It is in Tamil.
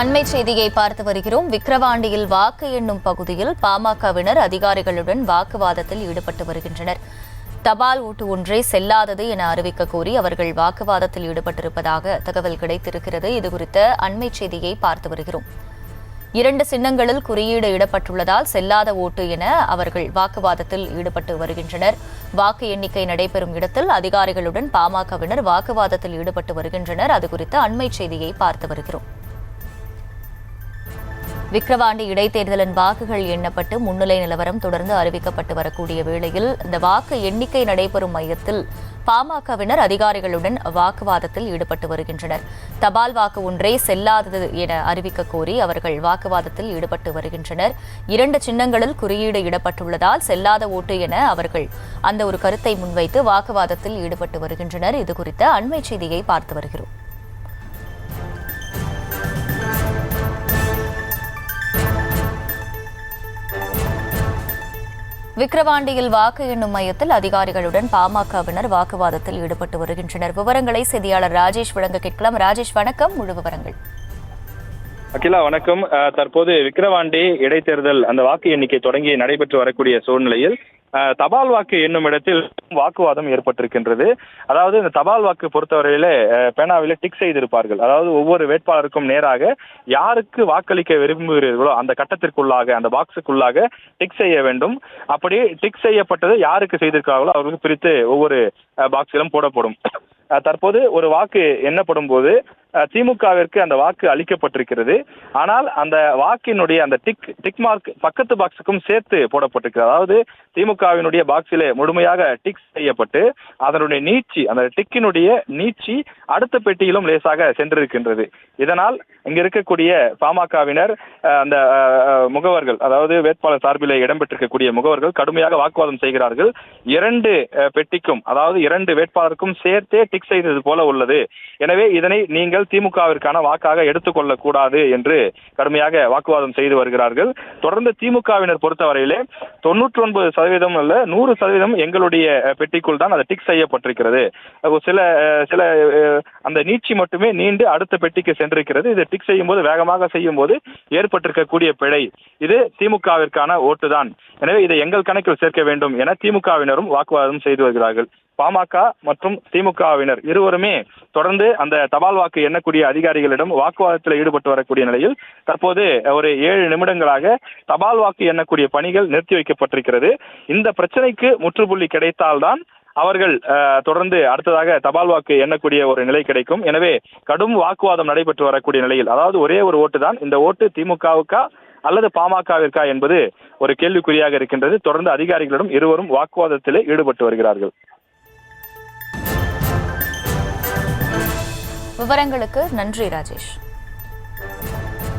அண்மை செய்தியை பார்த்து வருகிறோம். விக்கிரவாண்டியில் வாக்கு எண்ணும் பகுதியில் பாமகவினர் அதிகாரிகளுடன் வாக்குவாதத்தில் ஈடுபட்டு வருகின்றனர். தபால் ஓட்டு ஒன்றே செல்லாதது என அறிவிக்க கோரி அவர்கள் வாக்குவாதத்தில் ஈடுபட்டிருப்பதாக தகவல் கிடைத்திருக்கிறது. இதுகுறித்த அண்மை செய்தியை பார்த்து வருகிறோம். 2 சின்னங்களில் குறியீடு இடப்பட்டுள்ளதால் செல்லாத ஓட்டு என அவர்கள் வாக்குவாதத்தில் ஈடுபட்டு வருகின்றனர். வாக்கு எண்ணிக்கை நடைபெறும் இடத்தில் அதிகாரிகளுடன் பாமகவினர் வாக்குவாதத்தில் ஈடுபட்டு வருகின்றனர். அது குறித்த அண்மை செய்தியை பார்த்து வருகிறோம். விக்கிரவாண்டி இடைத்தேர்தலின் வாக்குகள் எண்ணப்பட்டு முன்னிலை நிலவரம் தொடர்ந்து அறிவிக்கப்பட்டு வரக்கூடிய வேளையில் இந்த வாக்கு எண்ணிக்கை நடைபெறும் மையத்தில் பாமகவினர் அதிகாரிகளுடன் வாக்குவாதத்தில் ஈடுபட்டு வருகின்றனர். தபால் வாக்கு ஒன்றே செல்லாதது என அறிவிக்க கோரி அவர்கள் வாக்குவாதத்தில் ஈடுபட்டு வருகின்றனர். 2 சின்னங்களில் குறியீடு இடப்பட்டுள்ளதால் செல்லாத ஓட்டு என அவர்கள் அந்த ஒரு கருத்தை முன்வைத்து வாக்குவாதத்தில் ஈடுபட்டு வருகின்றனர். இதுகுறித்த அண்மை செய்தியை பார்த்து வருகிறோம். விக்கிரவாண்டியில் வாக்கு எண்ணும் மையத்தில் அதிகாரிகளுடன் பாமகவினர் வாக்குவாதத்தில் ஈடுபட்டு வருகின்றனர். விவரங்களை செய்தியாளர் ராஜேஷ் வழங்க கேட்கலாம். ராஜேஷ், வணக்கம். முழு விவரங்கள். அகிலா, வணக்கம். தற்போது விக்கிரவாண்டி இடைத்தேர்தல் அந்த வாக்கு எண்ணிக்கை தொடங்கி நடைபெற்று வரக்கூடிய சூழ்நிலையில் தபால் வாக்கு எண்ணும் இடத்தில் வாக்குவாதம் ஏற்பட்டிருக்கின்றது. அதாவது இந்த தபால் வாக்கு பொறுத்தவரையில பேனாவில டிக் செய்திருப்பார்கள். அதாவது ஒவ்வொரு வேட்பாளருக்கும் நேராக யாருக்கு வாக்களிக்க விரும்புகிறீர்களோ அந்த கட்டத்திற்குள்ளாக அந்த பாக்ஸுக்குள்ளாக டிக் செய்ய வேண்டும். அப்படி டிக் செய்யப்பட்டது யாருக்கு செய்திருக்கிறார்களோ அவர்களுக்கு பிரித்து ஒவ்வொரு பாக்ஸிலும் போடப்படும். தற்போது ஒரு வாக்கு எண்ணப்படும் போது திமுகவிற்கு அந்த வாக்கு அளிக்கப்பட்டிருக்கிறது. ஆனால் அந்த வாக்கினுடைய அந்த டிக் மார்க் பக்கத்து பாக்ஸுக்கும் சேர்த்து போடப்பட்டிருக்கிறது. அதாவது திமுகவினுடைய பாக்ஸிலே முழுமையாக டிக் செய்யப்பட்டு அதனுடைய நீட்சி, அந்த டிக்கினுடைய நீட்சி அடுத்த பெட்டியிலும் லேசாக சென்றிருக்கின்றது. இதனால் இங்க இருக்கக்கூடிய பாமகவினர் அந்த முகவர்கள், அதாவது வேட்பாளர் சார்பில் இடம்பெற்றிருக்கக்கூடிய முகவர்கள் கடுமையாக வாக்குவாதம் செய்கிறார்கள். 2 பெட்டிக்கும், அதாவது 2 வேட்பாளருக்கும் சேர்த்தே டிக் செய்தது போல உள்ளது. எனவே இதனை நீங்கள் திமுகவிற்கான வாக்காக எடுத்துக்கொள்ளக் கூடாது என்று கடுமையாக வாக்குவாதம் செய்து வருகிறார்கள். தொடர்ந்து திமுகவினர் பொறுத்தவரையிலே 99% அல்ல 100% எங்களுடைய பெட்டிக்குள் தான் அது டிக் செய்யப்பட்டிருக்கிறது. சில அந்த நீட்சி மட்டுமே நீண்டு அடுத்த பெட்டிக்கு சென்றிருக்கிறது. இது டிக் செய்யும் போது, வேகமாக செய்யும் போது ஏற்பட்டிருக்கக்கூடிய பிழை, இது திமுகவிற்கான ஓட்டுதான். எனவே இதை எங்கள் கணக்கில் சேர்க்க வேண்டும் என திமுகவினரும் வாக்குவாதம் செய்து வருகிறார்கள். பாமக மற்றும் திமுகவினர் இருவருமே தொடர்ந்து அந்த தபால் வாக்கு எண்ணக்கூடிய அதிகாரிகளிடம் வாக்குவாதத்தில் ஈடுபட்டு வரக்கூடிய நிலையில் தற்போது ஒரு 7 நிமிடங்களாக தபால் வாக்கு எண்ணக்கூடிய பணிகள் நிறுத்தி வைக்கப்பட்டிருக்கிறது. இந்த பிரச்சனைக்கு முற்றுப்புள்ளி கிடைத்தால்தான் அவர்கள் தொடர்ந்து அடுத்ததாக தபால் வாக்கு எண்ணக்கூடிய ஒரு நிலை கிடைக்கும். எனவே கடும் வாக்குவாதம் நடைபெற்று வரக்கூடிய நிலையில், அதாவது ஒரே ஒரு ஓட்டு தான், இந்த ஓட்டு திமுகவுக்கா அல்லது பாமகவிற்கா என்பது ஒரு கேள்விக்குறியாக இருக்கின்றது. தொடர்ந்து அதிகாரிகளிடம் இருவரும் வாக்குவாதத்திலே ஈடுபட்டு வருகிறார்கள். விவரங்களுக்கு நன்றி ராஜேஷ்.